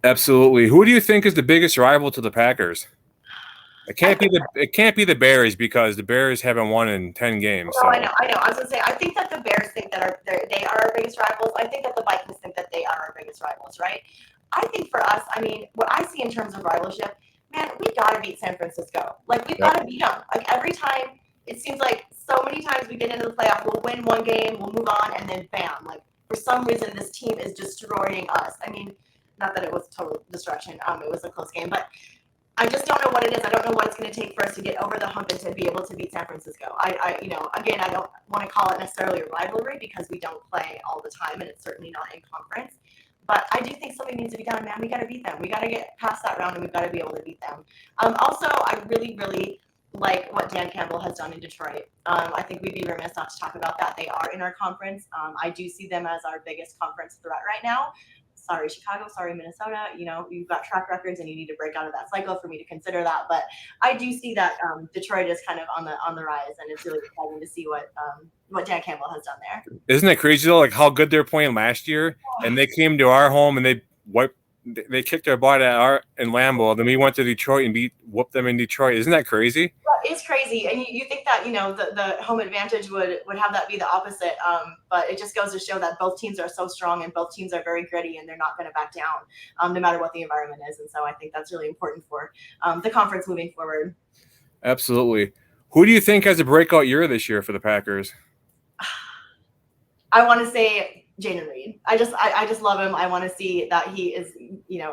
Absolutely. Who do you think is the biggest rival to the Packers? It can't be the Bears because the Bears haven't won in 10 games. No, so. I know. I was gonna say I think that the Bears think that they are our biggest rivals. I think that the Vikings think that they are our biggest rivals, right? I think for us, I mean, what I see in terms of rivalship, man, we gotta beat San Francisco. Like we've gotta beat them. Like every time, it seems like so many times we get into the playoff, we'll win one game, we'll move on, and then bam, like for some reason this team is destroying us. I mean, not that it was total destruction. It was a close game, but I just don't know what it is. I don't know what it's going to take for us to get over the hump and to be able to beat San Francisco. Again, I don't want to call it necessarily a rivalry because we don't play all the time, and it's certainly not in conference. But I do think something needs to be done, man. We got to beat them. We got to get past that round, and we've got to be able to beat them. Also, I really, really like what Dan Campbell has done in Detroit. I think we'd be remiss not to talk about that. They are in our conference. I do see them as our biggest conference threat right now. Sorry, Chicago. Sorry, Minnesota. You know, you've got track records and you need to break out of that cycle for me to consider that. But I do see that Detroit is kind of on the rise, and it's really exciting to see what Dan Campbell has done there. Isn't it crazy though? Like how good they're playing last year, and they came to our home and they kicked our butt in Lambeau. Then we went to Detroit and whooped them in Detroit. Isn't that crazy? That is crazy, and you think that the home advantage would have that be the opposite, but it just goes to show that both teams are so strong and both teams are very gritty and they're not going to back down, no matter what the environment is. And so I think that's really important for the conference moving forward. Absolutely. Who do you think has a breakout year this year for the Packers? I want to say Jaden Reed. I just love him. I want to see that he is,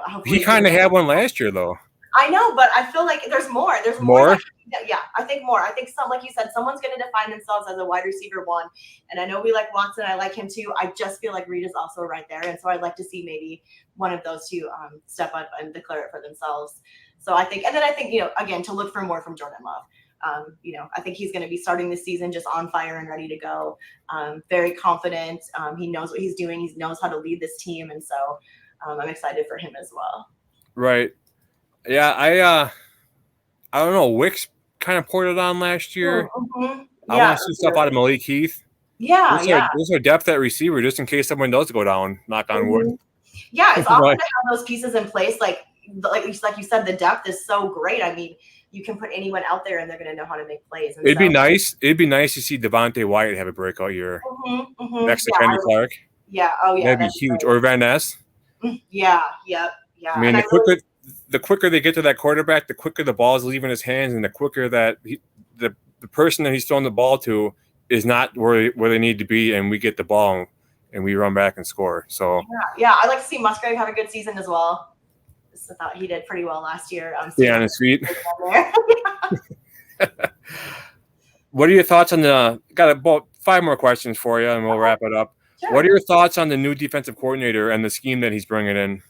hopefully he kind of had one last year though. I know, but I feel like there's more. There's more. Yeah, I think more. I think like you said, someone's going to define themselves as a wide receiver one. And I know we like Watson. I like him too. I just feel like Reed is also right there. And so I'd like to see maybe one of those two step up and declare it for themselves. So I think, again, to look for more from Jordan Love. I think he's going to be starting this season just on fire and ready to go. Very confident. He knows what he's doing. He knows how to lead this team. And so I'm excited for him as well. Right. Yeah, I don't know. Wicks kind of poured it on last year. Mm-hmm. I want to see stuff out of Malik Heath. Yeah, Those are depth at receiver just in case someone does go down. Knock on wood. Yeah, it's awesome to have those pieces in place. Like you said, the depth is so great. I mean, you can put anyone out there and they're going to know how to make plays. And It'd be nice to see Devontae Wyatt have a breakout year next to Kenny Clark. Yeah. Oh yeah. That'd be huge. Great. Or Van Ness. Yeah. Yep. Yeah. I mean, the quicker they get to that quarterback, the quicker the ball's leaving his hands, and the quicker that the person that he's throwing the ball to is not where they need to be, and we get the ball and we run back and score. So yeah, I like to see Musgrave have a good season as well. I thought he did pretty well last year. On his feet. What are your thoughts on got about 5 more questions for you, and we'll wrap it up. Sure. What are your thoughts on the new defensive coordinator and the scheme that he's bringing in?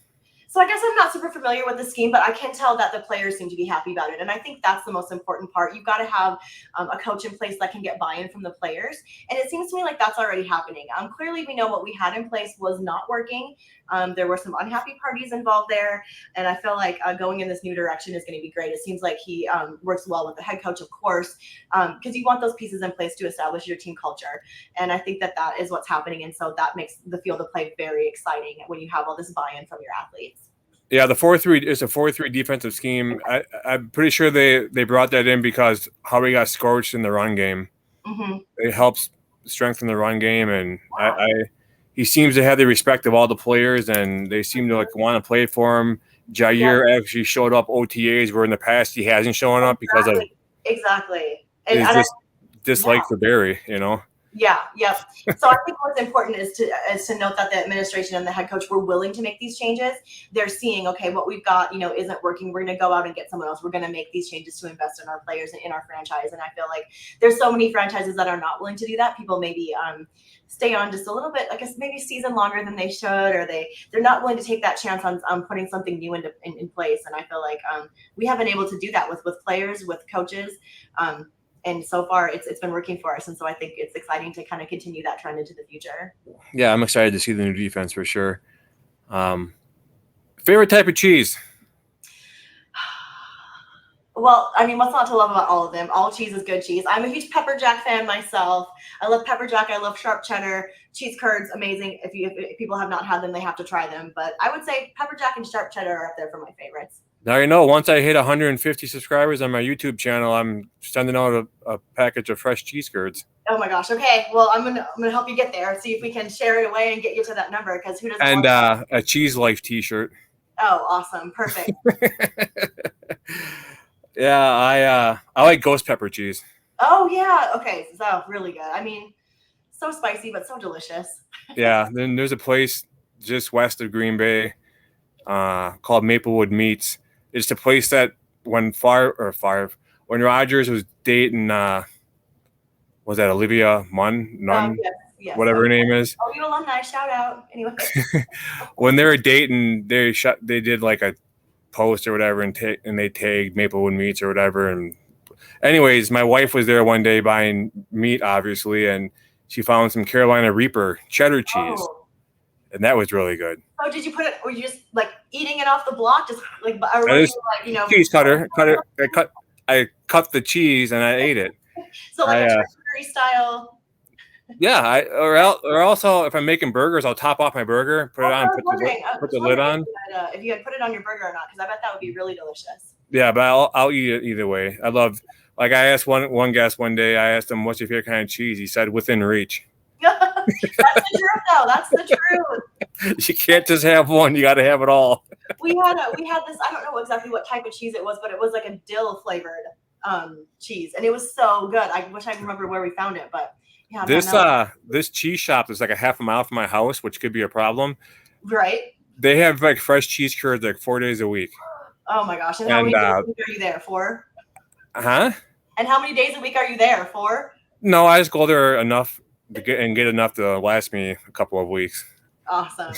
So I guess I'm not super familiar with the scheme, but I can tell that the players seem to be happy about it. And I think that's the most important part. You've got to have a coach in place that can get buy-in from the players. And it seems to me like that's already happening. Clearly, we know what we had in place was not working. There were some unhappy parties involved there. And I feel like going in this new direction is going to be great. It seems like he works well with the head coach, of course, because you want those pieces in place to establish your team culture. And I think that is what's happening. And so that makes the field of play very exciting when you have all this buy-in from your athletes. Yeah, the 4-3 is a 4-3 defensive scheme. I'm pretty sure they brought that in because how we got scorched in the run game. Mm-hmm. It helps strengthen the run game, and he seems to have the respect of all the players, and they seem to want to play for him. Jair actually showed up OTAs where in the past he hasn't shown up because of his dislike for Barry, Yeah. So I think what's important is to note that the administration and the head coach were willing to make these changes. They're seeing, okay, what we've got, isn't working. We're going to go out and get someone else. We're going to make these changes to invest in our players and in our franchise. And I feel like there's so many franchises that are not willing to do that. People maybe stay on just a little bit, I guess maybe season longer than they should, or they're not willing to take that chance on putting something new in place. And I feel like we have been able to do that with players, with coaches. And so far, it's been working for us. And so I think it's exciting to kind of continue that trend into the future. Yeah, I'm excited to see the new defense for sure. Favorite type of cheese? Well, I mean, what's not to love about all of them? All cheese is good cheese. I'm a huge pepper jack fan myself. I love pepper jack. I love sharp cheddar. Cheese curds, amazing. If people have not had them, they have to try them. But I would say pepper jack and sharp cheddar are up there for my favorites. Now you know. Once I hit 150 subscribers on my YouTube channel, I'm sending out a package of fresh cheese curds. Oh my gosh. Okay. Well, I'm gonna help you get there. See if we can share it away and get you to that number. Because who doesn't And want a Cheese Life T-shirt. Oh, awesome. Perfect. Yeah, I like ghost pepper cheese. Oh yeah. Okay. So really good. I mean, so spicy but so delicious. Yeah. Then there's a place just west of GreenBay called Maplewood Meats. It's the place that when Rogers was dating was that Olivia Munn? Yes, yes. Whatever her name is. Oh, you alumni, shout out. Anyway. When they were dating, they did like a post or whatever, and they tagged Maplewood Meats or whatever. And anyways, my wife was there one day buying meat, obviously, and she found some Carolina Reaper cheddar cheese, and that was really good. Oh, did you put it? Were you just like eating it off the block, just like, or were you like, you know, cheese cutter? I cut the cheese and I ate it. So like a charcuterie style. Yeah, or also if I'm making burgers, I'll top off my burger, put it on, put the lid on. If you had put it on your burger or not, because I bet that would be really delicious. Yeah, but I'll eat it either way. I love, like I asked one guest one day, I asked him, what's your favorite kind of cheese? He said, within reach. That's the truth, though. That's the truth. You can't just have one. You got to have it all. We had this, I don't know exactly what type of cheese it was, but it was like a dill flavored cheese, and it was so good. I wish I remember where we found it, but yeah. This cheese shop is like a half a mile from my house, which could be a problem. Right. They have like fresh cheese curds like 4 days a week. Oh my gosh! And how many days a week are you there for? Huh? And how many days a week are you there for? No, I just go there enough to get enough to last me a couple of weeks. Awesome.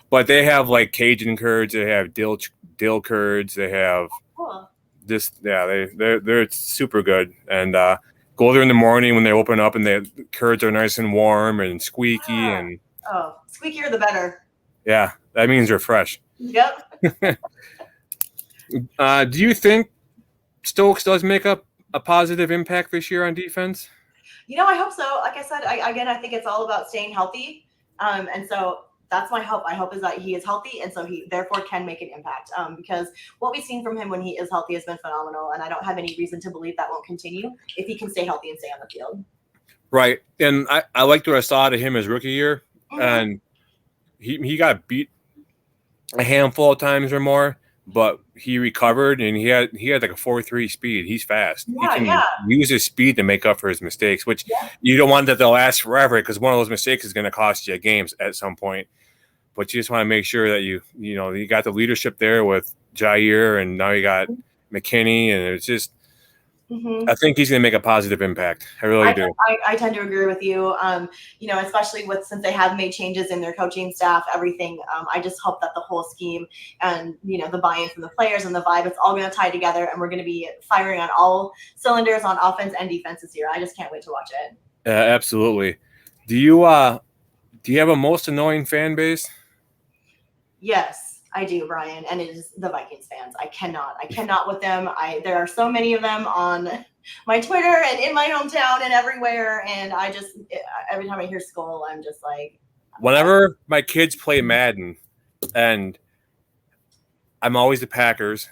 But they have like Cajun curds. They have dill curds. They have this. Yeah, they're super good. And go there in the morning when they open up, and the curds are nice and warm and squeaky. And squeakier the better. Yeah, that means they're fresh. Yep. Do you think Stokes does make a positive impact this year on defense? You know, I hope so. Like I said, I think it's all about staying healthy. And so that's my hope. My hope is that he is healthy, and so he therefore can make an impact. Because what we've seen from him when he is healthy has been phenomenal, and I don't have any reason to believe that won't continue if he can stay healthy and stay on the field. Right. And I liked what I saw out of him his rookie year. Mm-hmm. And he got beat a handful of times or more, but he recovered, and he had like a 4.3 speed. He's fast. Yeah, he can use his speed to make up for his mistakes, which you don't want that to last forever, because one of those mistakes is going to cost you games at some point. But you just want to make sure that you got the leadership there with Jair, and now you got McKinney, and it's just I think he's going to make a positive impact. I really do. I tend to agree with you. Especially since they have made changes in their coaching staff, everything. I just hope that the whole scheme and the buy-in from the players and the vibe, it's all going to tie together, and we're going to be firing on all cylinders on offense and defense this year. I just can't wait to watch it. Absolutely. Do you have a most annoying fan base? Yes, I do, Brian, and it is the Vikings fans. I cannot with them. There are so many of them on my Twitter and in my hometown and everywhere, and I just every time I hear Skull, I'm just like. Whenever my kids play Madden, and I'm always the Packers,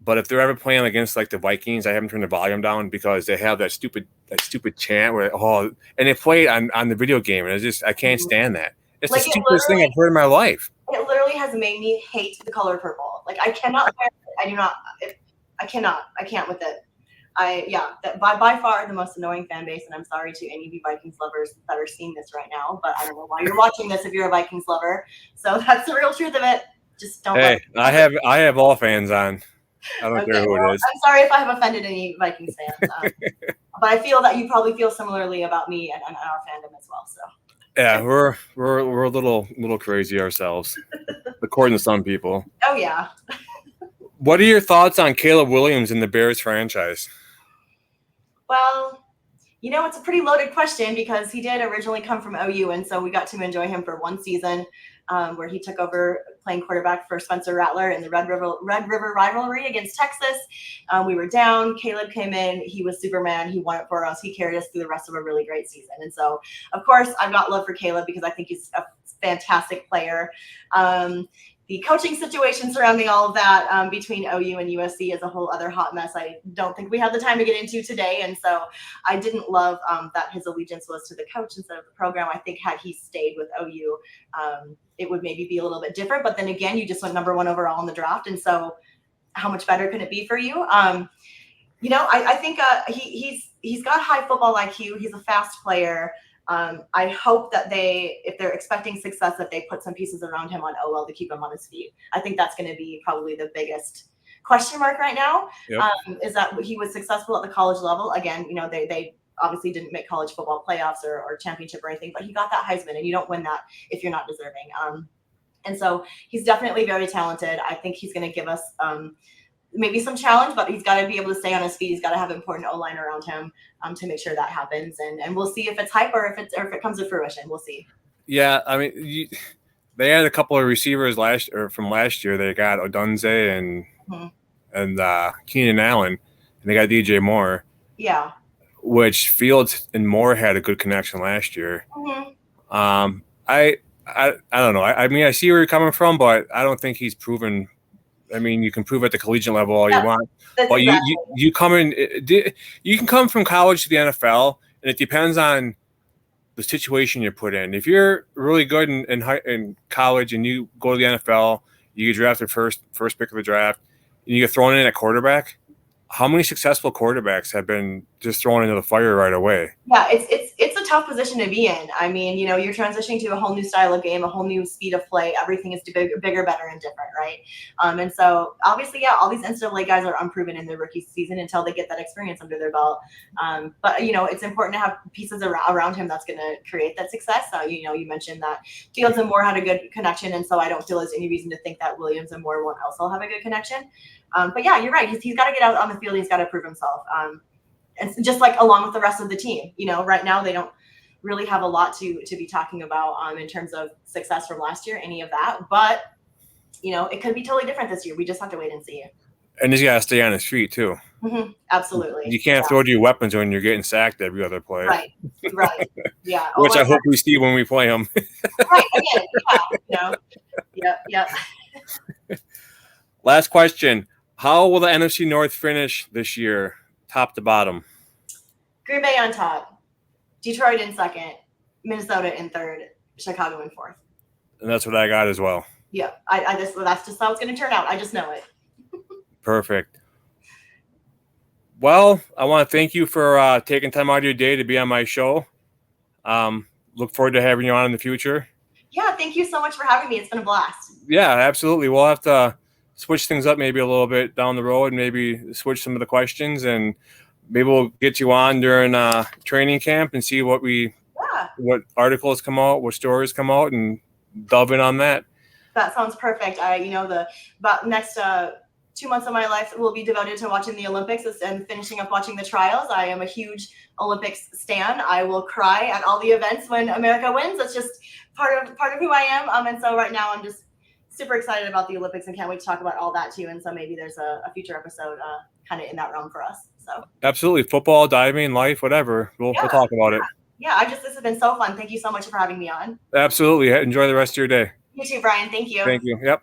but if they're ever playing against like the Vikings, I haven't turned the volume down because they have that stupid chant where and they play it on the video game, and I can't stand that. It's the stupidest thing I've heard in my life. It literally has made me hate the color purple. Like, I cannot wear it. I do not. I cannot. I can't with it. By far the most annoying fan base, and I'm sorry to any of you Vikings lovers that are seeing this right now, but I don't know why you're watching this if you're a Vikings lover. So that's the real truth of it. Just don't. Hey, I have all fans on. I don't care who it is. I'm sorry if I have offended any Vikings fans, but I feel that you probably feel similarly about me and our fandom as well. So. Yeah, we're a little crazy ourselves, according to some people. Oh yeah. What are your thoughts on Caleb Williams in the Bears franchise? Well, it's a pretty loaded question because he did originally come from OU, and so we got to enjoy him for one season, where he took over playing quarterback for Spencer Rattler in the Red River rivalry against Texas. We were down. Caleb came in. He was Superman. He won it for us. He carried us through the rest of a really great season. And so, of course, I've got love for Caleb because I think he's a fantastic player. the coaching situation surrounding all of that between OU and USC is a whole other hot mess I don't think we have the time to get into today. And so I didn't love that his allegiance was to the coach instead of the program. I think had he stayed with OU, it would maybe be a little bit different. But then again, you just went #1 overall in the draft. And so how much better can it be for you? I think he's got high football IQ. He's a fast player. I hope that if they're expecting success, that they put some pieces around him on OL to keep him on his feet. I think that's going to be probably the biggest question mark right now. Yep. Is that he was successful at the college level. Again, they obviously didn't make college football playoffs or championship or anything, but he got that Heisman, and you don't win that if you're not deserving. And so he's definitely very talented. I think he's going to give us maybe some challenge, but he's got to be able to stay on his feet. He's got to have important O-line around him to make sure that happens. And we'll see if it's hype or if it comes to fruition. We'll see. Yeah, I mean, they had a couple of receivers from last year. They got Odunze and Keenan Allen, and they got DJ Moore. Yeah. Which Fields and Moore had a good connection last year. I don't know. I mean, I see where you're coming from, but I don't think he's proven. I mean, you can prove at the collegiate level all you want, but exactly. you can come from college to the NFL, and it depends on the situation you're put in. If you're really good in college and you go to the NFL, you get drafted first pick of the draft, and you get thrown in at quarterback. How many successful quarterbacks have been just thrown into the fire right away? Yeah, it's a tough position to be in. I mean, you're transitioning to a whole new style of game, a whole new speed of play. Everything is bigger, better, and different, right? And so obviously, yeah, all these NCAA guys are unproven in their rookie season until they get that experience under their belt. But it's important to have pieces around him that's going to create that success. You mentioned that Fields and Moore had a good connection, and so I don't feel there's any reason to think that Williams and Moore won't also have a good connection. But yeah, you're right. He's got to get out on the field. He's got to prove himself. And just like along with the rest of the team, right now they don't really have a lot to be talking about in terms of success from last year, any of that. But, it could be totally different this year. We just have to wait and see. And he's got to stay on his feet too. Mm-hmm. Absolutely. You can't throw to your weapons when you're getting sacked every other play. Right. Yeah. Which I hope we see when we play him. Right. Again, yeah. Last question. How will the NFC North finish this year, top to bottom? Green Bay on top, Detroit in second, Minnesota in third, Chicago in fourth. And that's what I got as well. Yeah, that's just how it's going to turn out. I just know it. Perfect. Well, I want to thank you for taking time out of your day to be on my show. Look forward to having you on in the future. Yeah, thank you so much for having me. It's been a blast. Yeah, absolutely. We'll have to switch things up maybe a little bit down the road, maybe switch some of the questions, and maybe we'll get you on during training camp and see what articles come out, what stories come out, and delve in on that. That sounds perfect. The next 2 months of my life will be devoted to watching the Olympics and finishing up watching the trials. I am a huge Olympics stan. I will cry at all the events when America wins. That's just part of who I am. And so right now I'm just super excited about the Olympics and can't wait to talk about all that too. And so maybe there's a future episode kind of in that realm for us. So absolutely. Football, diving, life, whatever. We'll talk about it. Yeah. This has been so fun. Thank you so much for having me on. Absolutely. Enjoy the rest of your day. You too, Brian. Thank you. Thank you. Yep.